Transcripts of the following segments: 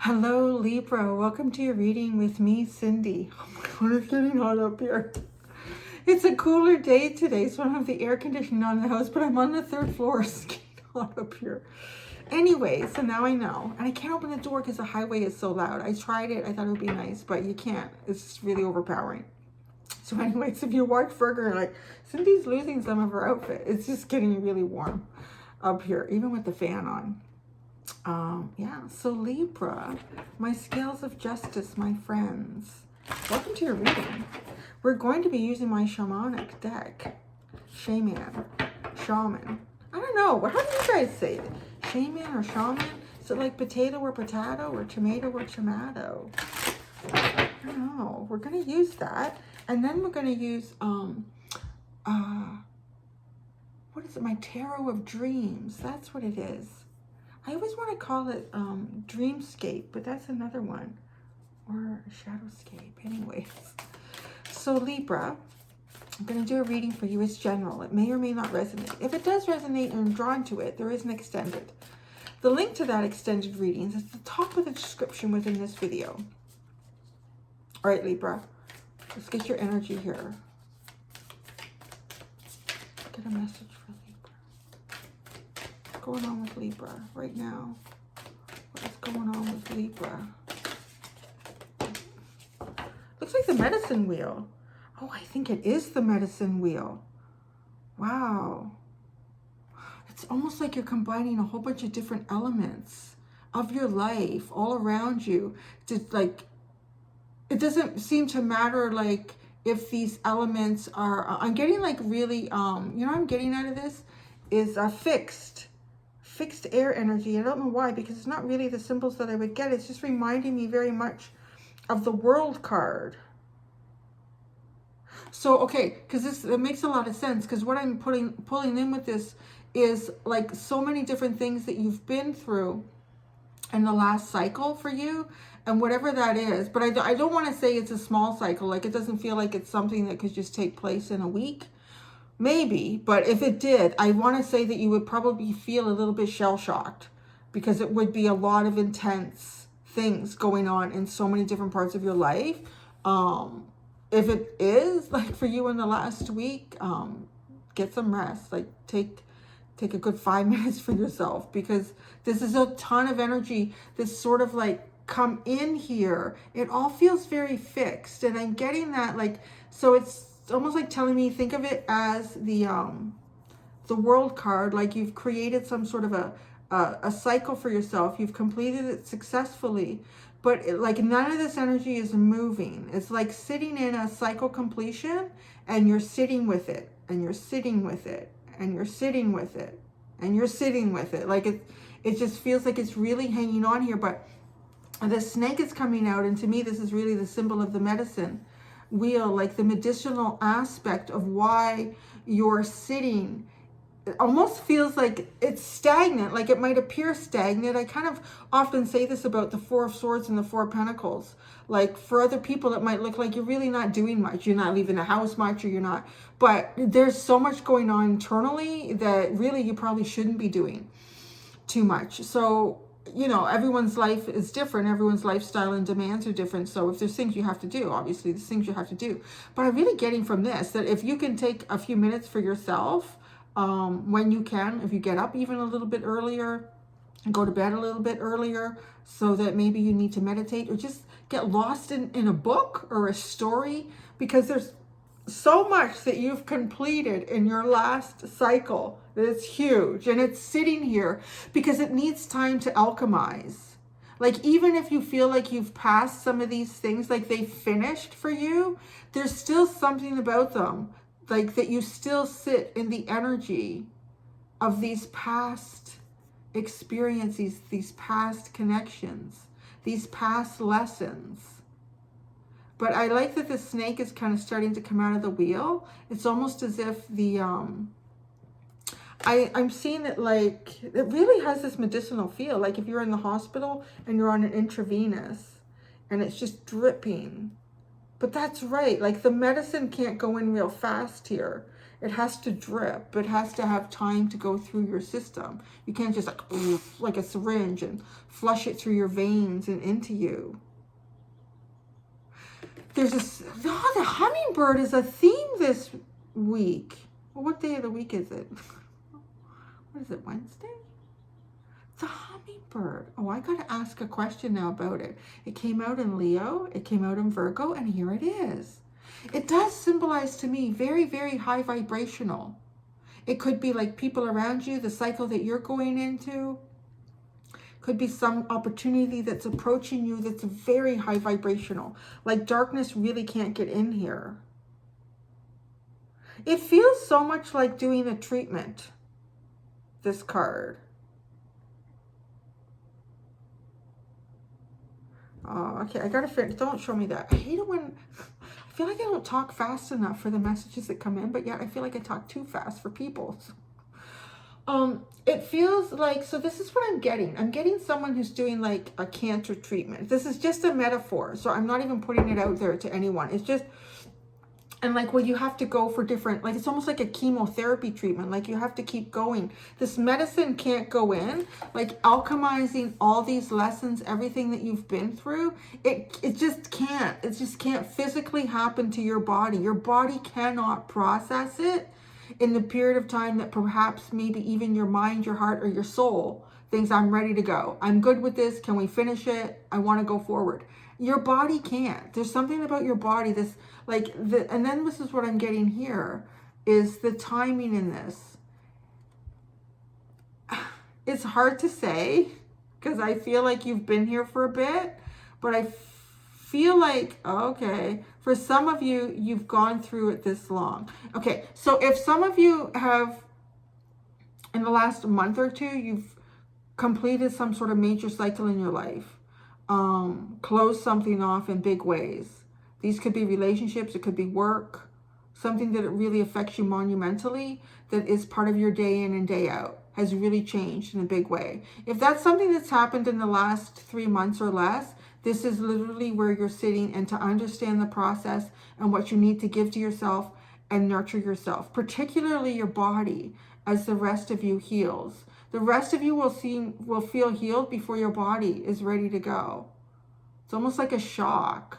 Hello, Libra. Welcome to your reading with me, Cindy. Oh my God, it's getting hot up here. It's a cooler day today, so I don't have the air conditioning on in the house, but I'm on the third floor. It's getting hot up here. Anyway, so now I know. And I can't open the door because the highway is so loud. I tried it. I thought it would be nice, but you can't. It's just really overpowering. So anyways, if you watch Ferger, like, Cindy's losing some of her outfit. It's just getting really warm up here, even with the fan on. Yeah, so Libra, my scales of justice, my friends. Welcome to your reading. We're going to be using my shamanic deck. Shaman. I don't know. How do you guys say it? Shaman or shaman? Is it like potato or potato or tomato or tomato? I don't know. We're going to use that. And then we're going to use, what is it? My tarot of dreams. That's what it is. I always want to call it Dreamscape, but that's another one. Or Shadowscape. Anyways. So Libra, I'm going to do a reading for you as general. It may or may not resonate. If it does resonate and I'm drawn to it, there is an extended. The link to that extended reading is at the top of the description within this video. All right, Libra. Let's get your energy here. Get a message for Libra. What's going on with Libra right now? What is going on with Libra? Looks like the medicine wheel. Oh, I think it is the medicine wheel. Wow. It's almost like you're combining a whole bunch of different elements of your life all around you. Just like, it doesn't seem to matter like if these elements are, I'm getting like really, you know what I'm getting out of this? Is a fixed air energy. I don't know why, because it's not really the symbols that I would get. It's just reminding me very much of the World card. So, okay, because it makes a lot of sense, because what I'm pulling in with this is like so many different things that you've been through in the last cycle for you, and whatever that is. But I don't want to say it's a small cycle. Like, it doesn't feel like it's something that could just take place in a week. Maybe, but if it did, I want to say that you would probably feel a little bit shell-shocked, because it would be a lot of intense things going on in so many different parts of your life. If it is like for you in the last week, get some rest. Like take a good 5 minutes for yourself, because this is a ton of energy that's sort of like come in here. It all feels very fixed, and I'm getting that, like, so it's almost like telling me, think of it as the World card, like you've created some sort of a cycle for yourself. You've completed it successfully, but like none of this energy is moving. It's like sitting in a cycle completion, and you're sitting with it, and you're sitting with it, and you're sitting with it, and you're sitting with it. Like it just feels like it's really hanging on here, but the snake is coming out, and to me this is really the symbol of the medicine wheel, like the medicinal aspect of why you're sitting. It almost feels like it's stagnant, like it might appear stagnant. I kind of often say this about the Four of Swords and the Four of Pentacles. Like for other people, it might look like you're really not doing much. You're not leaving the house much, or you're not. But there's so much going on internally that really you probably shouldn't be doing too much. So, you know, everyone's life is different. Everyone's lifestyle and demands are different. So if there's things you have to do, obviously there's things you have to do. But I'm really getting from this that if you can take a few minutes for yourself, when you can, if you get up even a little bit earlier, and go to bed a little bit earlier, so that maybe you need to meditate or just get lost in a book or a story, because there's so much that you've completed in your last cycle that it's huge, and it's sitting here because it needs time to alchemize. Like, even if you feel like you've passed some of these things, like they've finished for you, there's still something about them, like that you still sit in the energy of these past experiences, these past connections, these past lessons. But I like that the snake is kind of starting to come out of the wheel. It's almost as if the, I'm seeing it like, it really has this medicinal feel. Like if you're in the hospital and you're on an intravenous and it's just dripping. But that's right. Like the medicine can't go in real fast here. It has to drip. It has to have time to go through your system. You can't just like a syringe and flush it through your veins and into you. There's this, oh, the hummingbird is a theme this week. Well, what day of the week is it? What is it, Wednesday? It's a hummingbird. Oh, I got to ask a question now about it. It came out in Leo, it came out in Virgo, and here it is. It does symbolize to me very, very high vibrational. It could be like people around you, the cycle that you're going into. Could be some opportunity that's approaching you that's very high vibrational. Like darkness really can't get in here. It feels so much like doing a treatment, this card. Oh, okay, I gotta finish. Don't show me that. I hate it when, I feel like I don't talk fast enough for the messages that come in, but yet I feel like I talk too fast for people. It feels like, so this is what I'm getting. I'm getting someone who's doing like a cancer treatment. This is just a metaphor, so I'm not even putting it out there to anyone. It's just, and like, well, you have to go for different, like, it's almost like a chemotherapy treatment. Like, you have to keep going. This medicine can't go in. Like, alchemizing all these lessons, everything that you've been through, it just can't. It just can't physically happen to your body. Your body cannot process it in the period of time that perhaps maybe even your mind, your heart, or your soul thinks, I'm ready to go. I'm good with this. Can we finish it? I want to go forward. Your body can't. There's something about your body, this, like, and then this is what I'm getting here, is the timing in this. It's hard to say, because I feel like you've been here for a bit, but I feel like, okay, for some of you, you've gone through it this long. Okay, so if some of you have, in the last month or two, you've completed some sort of major cycle in your life, close something off in big ways. These could be relationships, it could be work, something that it really affects you monumentally, that is part of your day in and day out, has really changed in a big way. If that's something that's happened in the last 3 months or less, this is literally where you're sitting, and to understand the process and what you need to give to yourself and nurture yourself, particularly your body, as the rest of you heals. The rest of you will feel healed before your body is ready to go. It's almost like a shock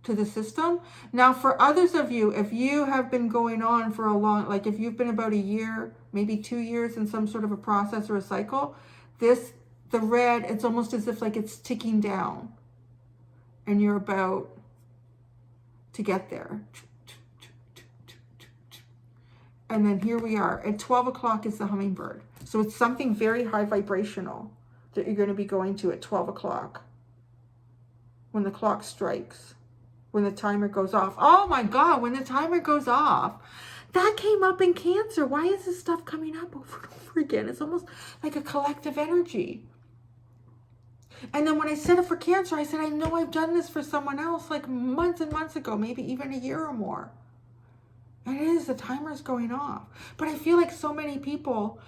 to the system. Now, for others of you, if you have been going on for a long, like if you've been about a year, maybe 2 years in some sort of a process or a cycle, this, the red, it's almost as if like it's ticking down and you're about to get there. And then here we are. At 12 o'clock is the hummingbird. So it's something very high vibrational that you're going to be going to at 12 o'clock. When the clock strikes. When the timer goes off. Oh my God, when the timer goes off. That came up in Cancer. Why is this stuff coming up over and over again? It's almost like a collective energy. And then when I said it for Cancer, I said, I know I've done this for someone else like months and months ago, maybe even a year or more. And it is, the timer is going off. But I feel like so many people,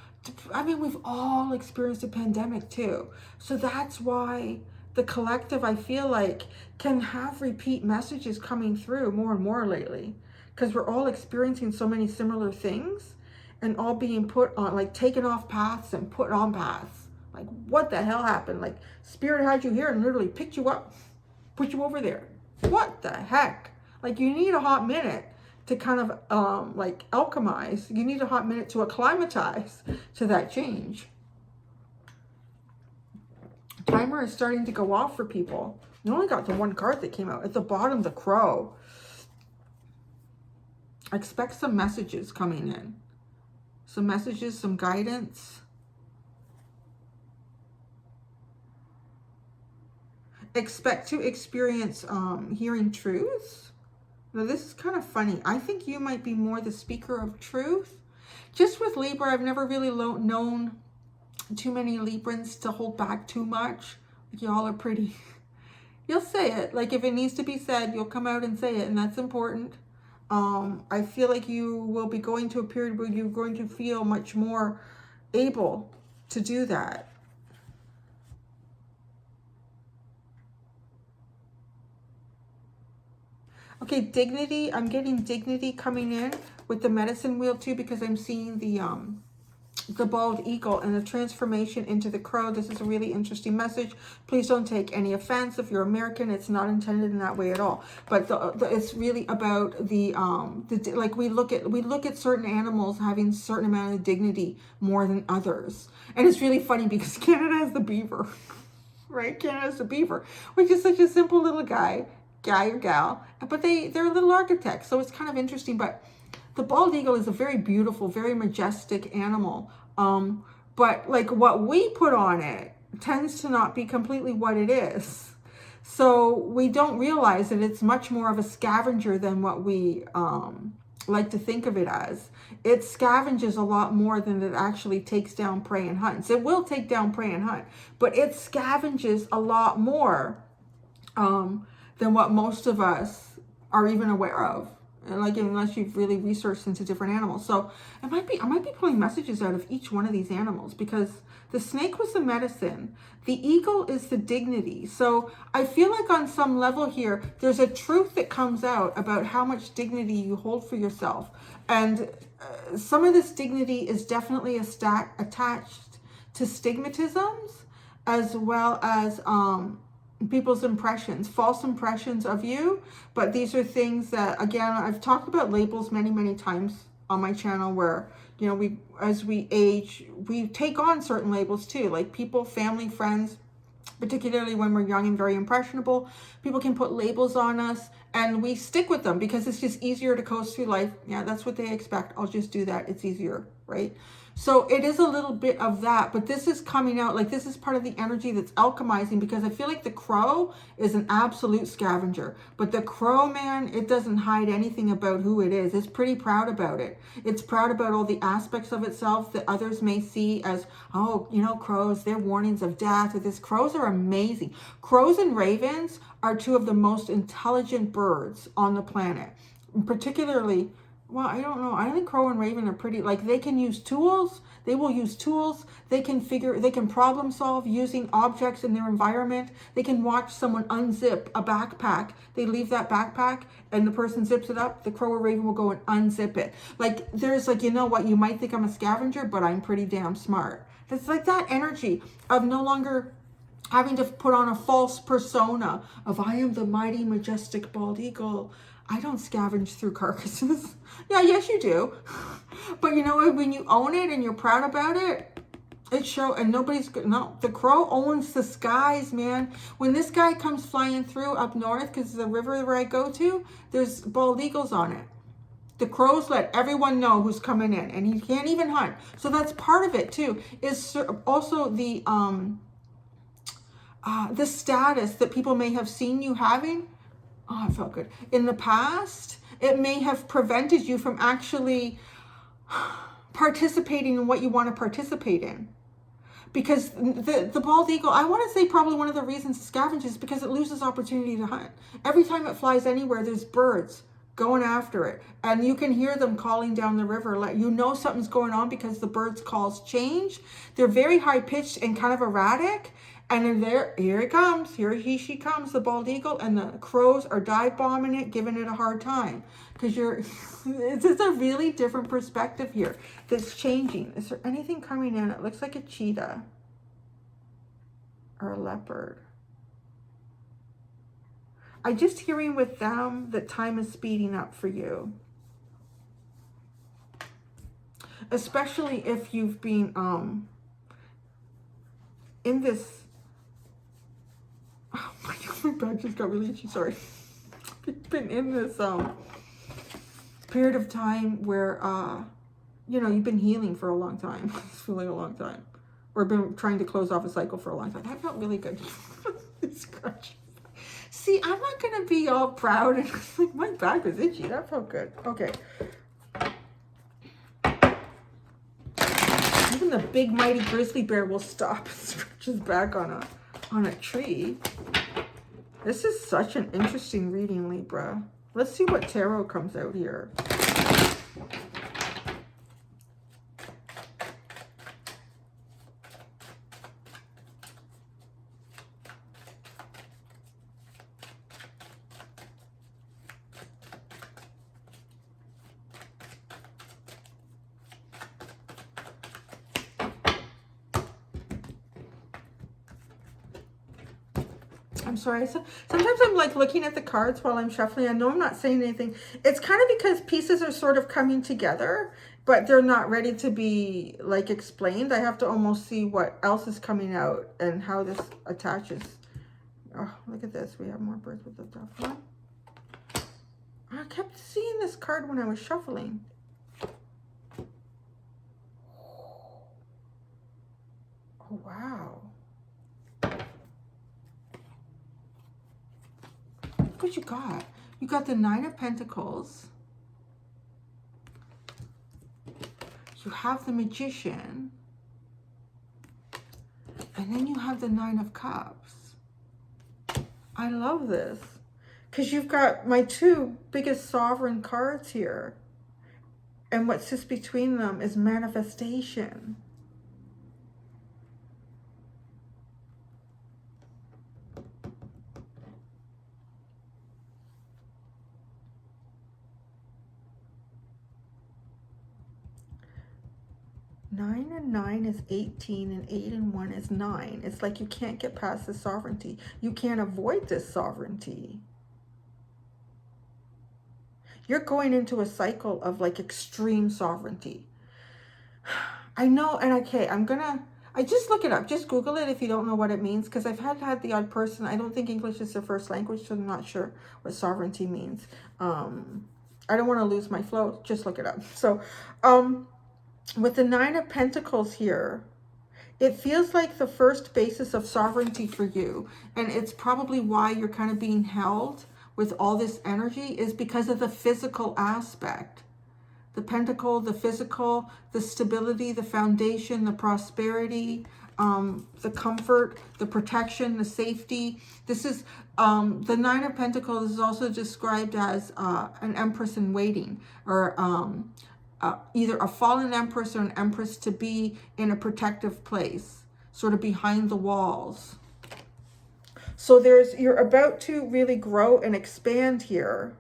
I mean, we've all experienced a pandemic too. So that's why the collective, I feel like, can have repeat messages coming through more and more lately. Because we're all experiencing so many similar things and all being put on, like taken off paths and put on paths. Like, what the hell happened? Like, Spirit had you here and literally picked you up, put you over there. What the heck? Like, you need a hot minute to kind of like alchemize. You need a hot minute to acclimatize to that change. Timer is starting to go off for people. You only got the one card that came out. At the bottom, the Crow. Expect some messages coming in. Some messages, some guidance. Expect to experience hearing truths. Now, this is kind of funny. I think you might be more the speaker of truth. Just with Libra, I've never really known too many Librans to hold back too much. Like, y'all are pretty. You'll say it. Like, if it needs to be said, you'll come out and say it, and that's important. I feel like you will be going to a period where you're going to feel much more able to do that. Okay, dignity. I'm getting dignity coming in with the medicine wheel too, because I'm seeing the bald eagle and the transformation into the crow. This is a really interesting message. Please don't take any offense. If you're American, it's not intended in that way at all. But it's really about like we look at certain animals having a certain amount of dignity more than others. And it's really funny because Canada has the beaver, right? Canada has the beaver, which is such a simple little guy or gal, but they're little architects, so it's kind of interesting. But the bald eagle is a very beautiful, very majestic animal. But like what we put on it tends to not be completely what it is. So we don't realize that it's much more of a scavenger than what we like to think of it as. It scavenges a lot more than it actually takes down prey and hunts. It will take down prey and hunt, but it scavenges a lot more than what most of us are even aware of. Like, unless you've really researched into different animals. So I might be pulling messages out of each one of these animals, because the snake was the medicine. The eagle is the dignity. So I feel like on some level here, there's a truth that comes out about how much dignity you hold for yourself. And some of this dignity is definitely attached to stigmatisms, as well as people's impressions, false impressions of you. But these are things that, again, I've talked about labels many times on my channel, where, you know, as we age, we take on certain labels too, like people, family, friends, particularly when we're young and very impressionable. People can put labels on us and we stick with them because it's just easier to coast through life. Yeah, that's what they expect. I'll just do that. It's easier, right? So it is a little bit of that, but this is coming out, like this is part of the energy that's alchemizing, because I feel like the crow is an absolute scavenger. But the crow, man, it doesn't hide anything about who it is. It's pretty proud about it. It's proud about all the aspects of itself that others may see as, oh, you know, crows, they're warnings of death or this. Crows are amazing. Crows and ravens are two of the most intelligent birds on the planet. Particularly, well, I don't know. I think crow and raven are pretty, like, they can use tools. They will use tools. They can problem solve using objects in their environment. They can watch someone unzip a backpack. They leave that backpack and the person zips it up. The crow or raven will go and unzip it. Like, there's like, you know what, you might think I'm a scavenger, but I'm pretty damn smart. It's like that energy of no longer having to put on a false persona of, I am the mighty, majestic bald eagle. I don't scavenge through carcasses. Yeah, yes you do. But you know what, when you own it and you're proud about it, it shows. And the crow owns the skies, man. When this guy comes flying through up north, because the river where I go to, there's bald eagles on it. The crows let everyone know who's coming in, and he can't even hunt. So that's part of it too, is also the status that people may have seen you having. Oh, it felt good. In the past, it may have prevented you from actually participating in what you want to participate in. Because the bald eagle, I want to say probably one of the reasons it scavenges is because it loses opportunity to hunt. Every time it flies anywhere, there's birds going after it. And you can hear them calling down the river. You know something's going on because the birds' calls change. They're very high-pitched and kind of erratic. And they're there. Here it comes. She comes, the bald eagle. And the crows are dive bombing it, giving it a hard time. Because it's just a really different perspective here that's changing. Is there anything coming in? It looks like a cheetah or a leopard. I'm just hearing with them that time is speeding up for you. Especially if you've been in this. Oh my God, my back just got really itchy. Sorry. You've been in this period of time where you know, you've been healing for a long time. It's feeling a long time. Or been trying to close off a cycle for a long time. That felt really good. Scratch. See, I'm not going to be all proud and like, my back was itchy. That felt good. Okay. Even the big mighty grizzly bear will stop and scratch his back on a tree. This is such an interesting reading, Libra. Let's see what tarot comes out here. I'm sorry. Sometimes I'm like looking at the cards while I'm shuffling. I know I'm not saying anything. It's kind of because pieces are sort of coming together, but they're not ready to be like explained. I have to almost see what else is coming out and how this attaches. Oh, look at this. We have more birds with the stuff on. I kept seeing this card when I was shuffling. Oh, wow. Look what you got. You got the Nine of Pentacles. You have the Magician. And then you have the Nine of Cups. I love this. Because you've got my two biggest sovereign cards here. And what sits between them is manifestation. Nine and 9 is 18, and 8 and 1 is 9. It's like you can't get past the sovereignty. You can't avoid this sovereignty. You're going into a cycle of like extreme sovereignty. I know, and okay, I just look it up. Just Google it if you don't know what it means, because I've had the odd person. I don't think English is their first language, so I'm not sure what sovereignty means. I don't want to lose my flow. Just look it up. So, with the Nine of Pentacles here, it feels like the first basis of sovereignty for you. And it's probably why you're kind of being held with all this energy, is because of the physical aspect. The Pentacle, the physical, the stability, the foundation, the prosperity, the comfort, the protection, the safety. This is, the Nine of Pentacles is also described as an empress in waiting, or either a fallen empress or an empress to be in a protective place, sort of behind the walls. So you're about to really grow and expand here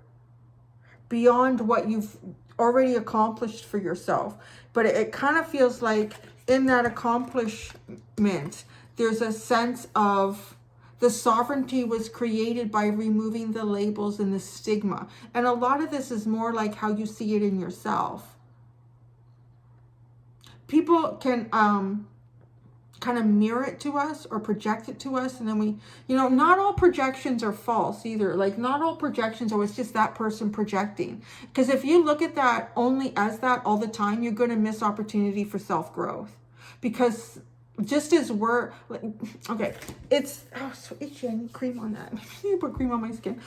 beyond what you've already accomplished for yourself. But it kind of feels like in that accomplishment, there's a sense of the sovereignty was created by removing the labels and the stigma. And a lot of this is more like how you see it in yourself. People can kind of mirror it to us or project it to us, and then we, not all projections are false either. Like, not all projections, it's just that person projecting. Because if you look at that only as that all the time, you're going to miss opportunity for self-growth. Because just as we're like, okay, it's so itchy. I need cream on that. I need to put cream on my skin.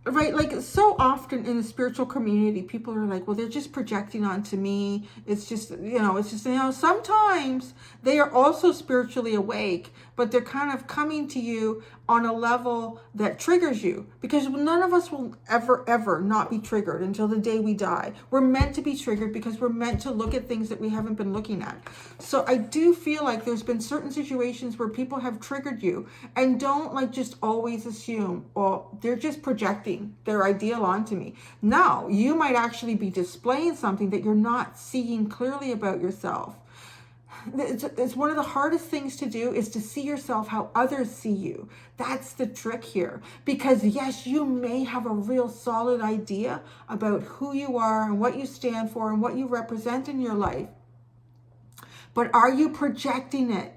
Right, like so often in the spiritual community, people are like, well, they're just projecting onto me. It's just, sometimes they are also spiritually awake, but they're kind of coming to you on a level that triggers you, because none of us will ever not be triggered until the day we die. We're meant to be triggered because we're meant to look at things that we haven't been looking at. So I do feel like there's been certain situations where people have triggered you, and don't like just always assume, well, they're just projecting their ideal onto me. Now, you might actually be displaying something that you're not seeing clearly about yourself. It's one of the hardest things to do, is to see yourself how others see you. That's the trick here. Because yes, you may have a real solid idea about who you are and what you stand for and what you represent in your life. But are you projecting it?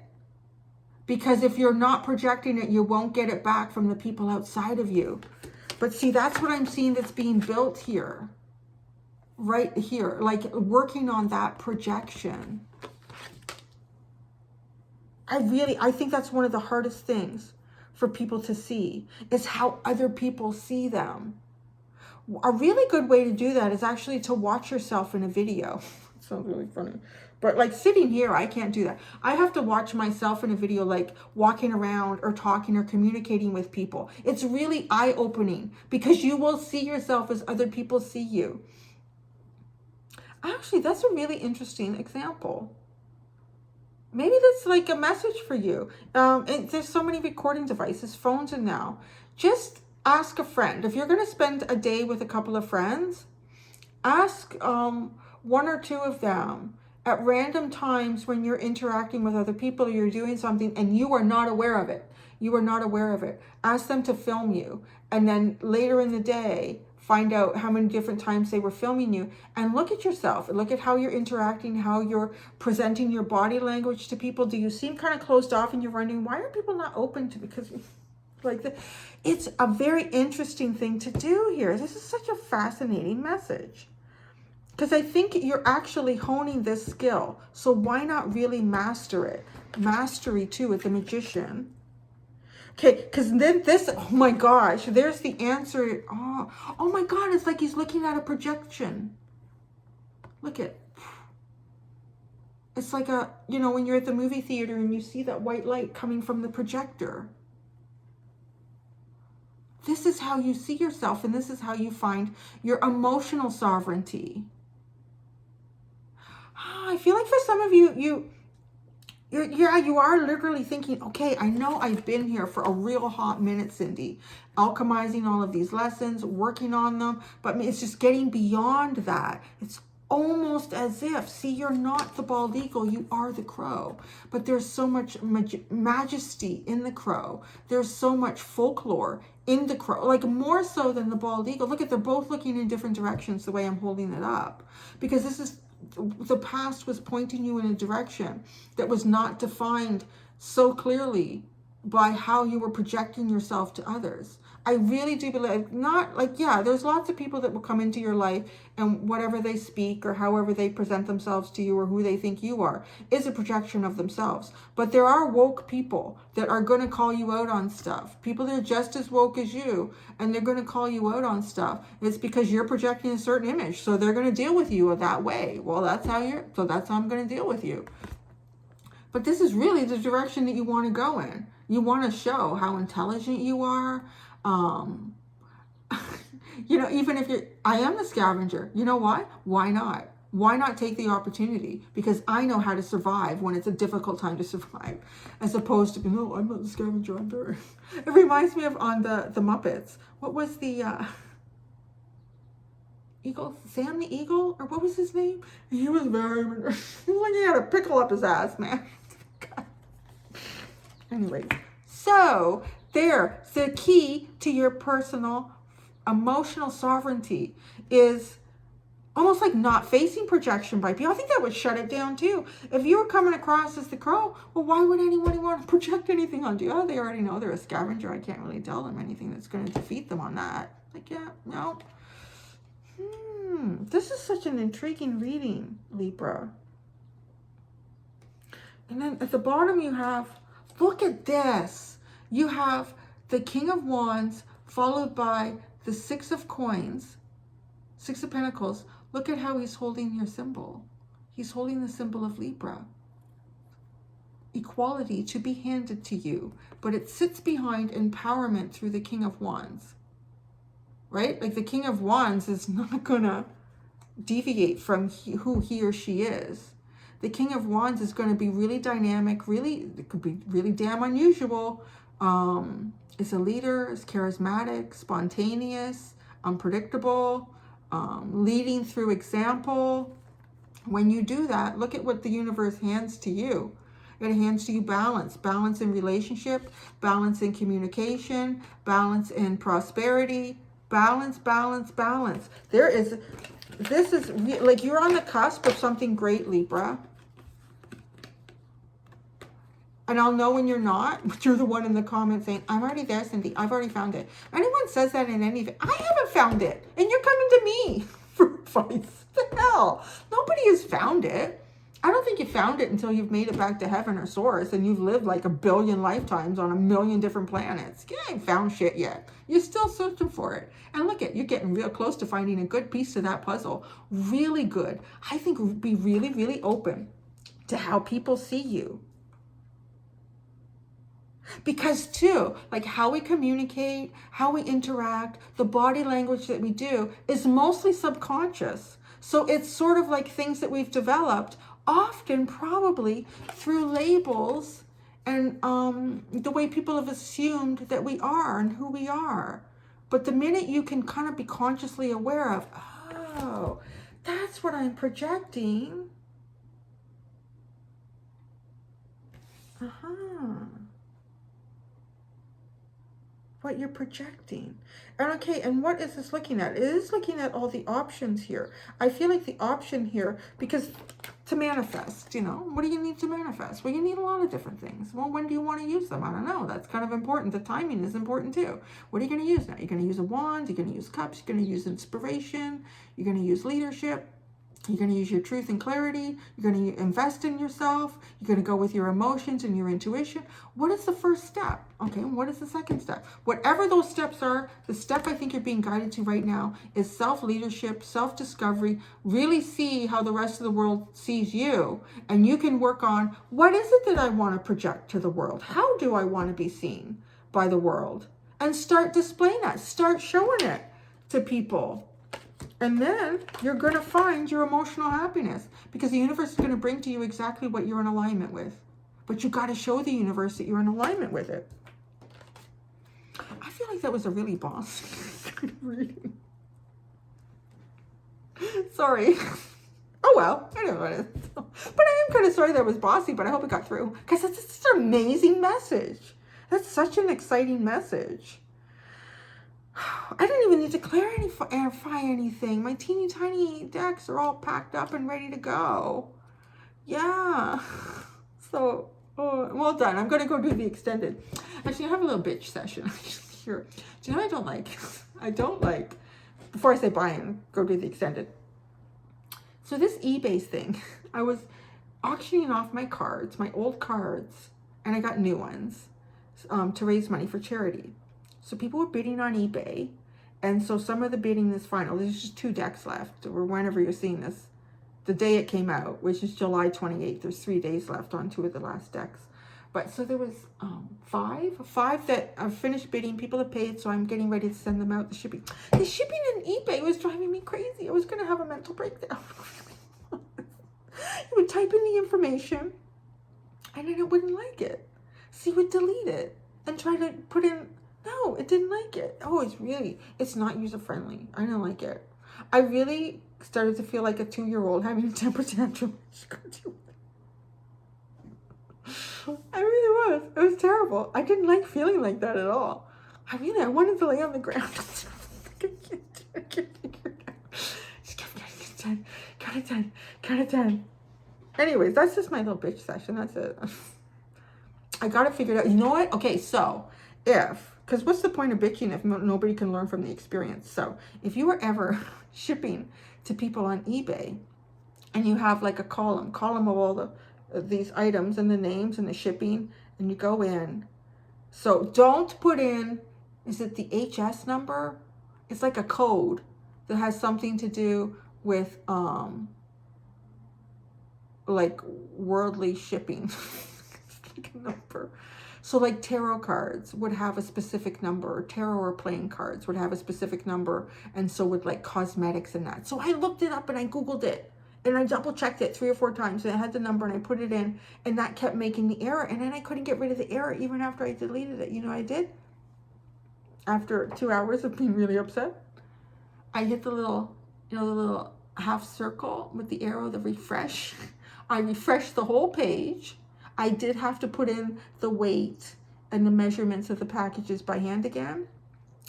Because if you're not projecting it, you won't get it back from the people outside of you. But see, that's what I'm seeing that's being built here. Right here. Like working on that projection. I think that's one of the hardest things for people to see, is how other people see them. A really good way to do that is actually to watch yourself in a video. It sounds really funny. But like sitting here, I can't do that. I have to watch myself in a video, like walking around or talking or communicating with people. It's really eye-opening, because you will see yourself as other people see you. Actually, that's a really interesting example. Maybe that's like a message for you. And there's so many recording devices, phones, and now. Just ask a friend. If you're going to spend a day with a couple of friends, ask one or two of them at random times when you're interacting with other people or you're doing something and you are not aware of it. You are not aware of it. Ask them to film you. And then later in the day, find out how many different times they were filming you and look at yourself and look at how you're interacting, how you're presenting your body language to people. Do you seem kind of closed off and you're wondering, why are people not open to, because it's a very interesting thing to do here. This is such a fascinating message. Because I think you're actually honing this skill. So why not really master it? Mastery too with the Magician. Okay, because then this, oh my gosh, there's the answer. Oh my God, it's like he's looking at a projection. Look at, it's like a, you know, when you're at the movie theater and you see that white light coming from the projector. This is how you see yourself, and this is how you find your emotional sovereignty. I feel like for some of you, you are literally thinking, okay, I know I've been here for a real hot minute, Cindy, alchemizing all of these lessons, working on them, but it's just getting beyond that. It's almost as if, see, you're not the bald eagle, you are the crow, but there's so much majesty in the crow. There's so much folklore in the crow, like more so than the bald eagle. Look at, they're both looking in different directions the way I'm holding it up, because this is, the past was pointing you in a direction that was not defined so clearly by how you were projecting yourself to others. I really do believe, not like, yeah, there's lots of people that will come into your life and whatever they speak or however they present themselves to you or who they think you are is a projection of themselves. But there are woke people that are going to call you out on stuff. People that are just as woke as you, and they're going to call you out on stuff. It's because you're projecting a certain image. So they're going to deal with you that way. Well, that's how I'm going to deal with you. But this is really the direction that you want to go in. You want to show how intelligent you are. You know, even if I am the scavenger, you know why? Why not? Why not take the opportunity? Because I know how to survive when it's a difficult time to survive, as opposed to, no, I'm not the scavenger, I'm very. It reminds me of on the Muppets. What was the Eagle, Sam the Eagle, or what was his name? He was very, he was like he had a pickle up his ass, man. Anyways, so there, the key to your personal emotional sovereignty is almost like not facing projection by people. I think that would shut it down too. If you were coming across as the crow, well, why would anyone want to project anything onto you? Oh, they already know they're a scavenger. I can't really tell them anything that's going to defeat them on that. Like, yeah, no. This is such an intriguing reading, Libra. And then at the bottom you have, look at this. You have the King of Wands followed by the Six of Coins, Six of Pentacles. Look at how he's holding your symbol. He's holding the symbol of Libra. Equality to be handed to you, but it sits behind empowerment through the King of Wands. Right? Like the King of Wands is not gonna deviate from who he or she is. The King of Wands is going to be really dynamic, really, it could be really damn unusual. Is a leader, is charismatic, spontaneous, unpredictable, leading through example. When you do that, look at what the universe hands to you. It hands to you balance. Balance in relationship, balance in communication, balance in prosperity, balance, balance, balance. This is like you're on the cusp of something great, Libra. And I'll know when you're not, but you're the one in the comments saying, I'm already there, Cindy. I've already found it. Anyone says that in anything, I haven't found it. And you're coming to me for advice. What the hell? Nobody has found it. I don't think you found it until you've made it back to heaven or source and you've lived like 1 billion lifetimes on 1 million different planets. You ain't found shit yet. You're still searching for it. And look at, you're getting real close to finding a good piece to that puzzle. Really good. I think be really, really open to how people see you. Because too, like how we communicate, how we interact, the body language that we do is mostly subconscious. So it's sort of like things that we've developed, often probably through labels and the way people have assumed that we are and who we are. But the minute you can kind of be consciously aware of, oh, that's what I'm projecting. What you're projecting. And okay, and what is this looking at? It is looking at all the options here. I feel like the option here, because to manifest, what do you need to manifest? Well, you need a lot of different things. Well, when do you want to use them? I don't know. That's kind of important. The timing is important too. What are you going to use now? You're going to use a wand, you're going to use cups, you're going to use inspiration, you're going to use leadership. You're going to use your truth and clarity. You're going to invest in yourself. You're going to go with your emotions and your intuition. What is the first step? Okay, and what is the second step? Whatever those steps are, the step I think you're being guided to right now is self-leadership, self-discovery. Really see how the rest of the world sees you. And you can work on, what is it that I want to project to the world? How do I want to be seen by the world? And start displaying that. Start showing it to people. And then you're going to find your emotional happiness, because the universe is going to bring to you exactly what you're in alignment with. But you got to show the universe that you're in alignment with it. I feel like that was a really boss reading. Sorry. Oh well, I don't know what it is. But I am kind of sorry that was bossy, but I hope it got through, because it's just an amazing message. That's such an exciting message. I didn't even need to clarify anything. My teeny tiny decks are all packed up and ready to go. Yeah. So, well done. I'm going to go do the extended. Actually, I have a little bitch session here. Do you know what I don't like? I don't like, before I say bye and go do the extended. So this eBay thing, I was auctioning off my cards, my old cards, and I got new ones to raise money for charity. So people were bidding on eBay, and so some of the bidding is final. There's just 2 decks left, or whenever you're seeing this, the day it came out, which is July 28th. There's 3 days left on 2 of the last decks. But so there was 5 that I've finished bidding. People have paid, so I'm getting ready to send them out. The shipping in eBay was driving me crazy. I was going to have a mental breakdown. You would type in the information, and then it wouldn't like it. So you would delete it and try to put in. No, it didn't like it. Oh, it's not user-friendly. I don't like it. I really started to feel like a 2-year-old having a temper tantrum. I really was. It was terrible. I didn't like feeling like that at all. I wanted to lay on the ground. I can't figure it out. Just got it done. Anyways, that's just my little bitch session. That's it. I got it figured out. You know what? Okay, so because what's the point of bitching if nobody can learn from the experience? So if you were ever shipping to people on eBay, and you have like a column of all these items and the names and the shipping, and you go in. So don't put in, is it the HS number? It's like a code that has something to do with like worldly shipping. It's like a number. So like tarot cards would have a specific number, or tarot or playing cards would have a specific number, and so would like cosmetics and that. So I looked it up and I Googled it, and I double checked it 3 or 4 times, and it had the number, and I put it in, and that kept making the error, and then I couldn't get rid of the error even after I deleted it. You know what I did? After 2 hours of being really upset, I hit the little, the little half circle with the arrow, the refresh. I refreshed the whole page. I did have to put in the weight and the measurements of the packages by hand again.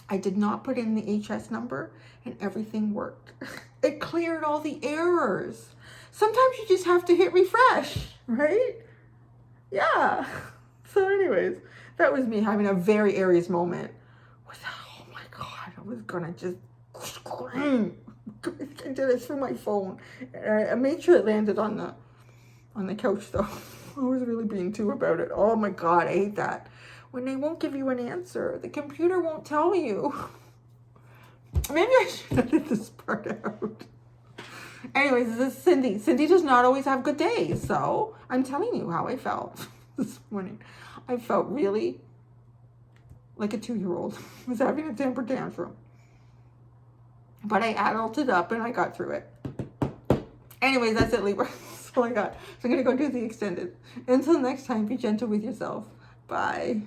I did not put in the HS number, and everything worked. It cleared all the errors. Sometimes you just have to hit refresh, right? Yeah. So anyways, that was me having a very Aries moment. Oh my God, I was gonna just scream. I did it through my phone. I made sure it landed on the couch though. I was really being too about it. Oh my God, I hate that. When they won't give you an answer, the computer won't tell you. Maybe I should edit this part out. Anyways, this is Cindy. Cindy does not always have good days, so I'm telling you how I felt this morning. I felt really like a 2-year-old was having a temper tantrum. But I adulted up and I got through it. Anyways, that's it, Libra. That's all I got. So I'm going to go do the extended. Until next time, be gentle with yourself. Bye.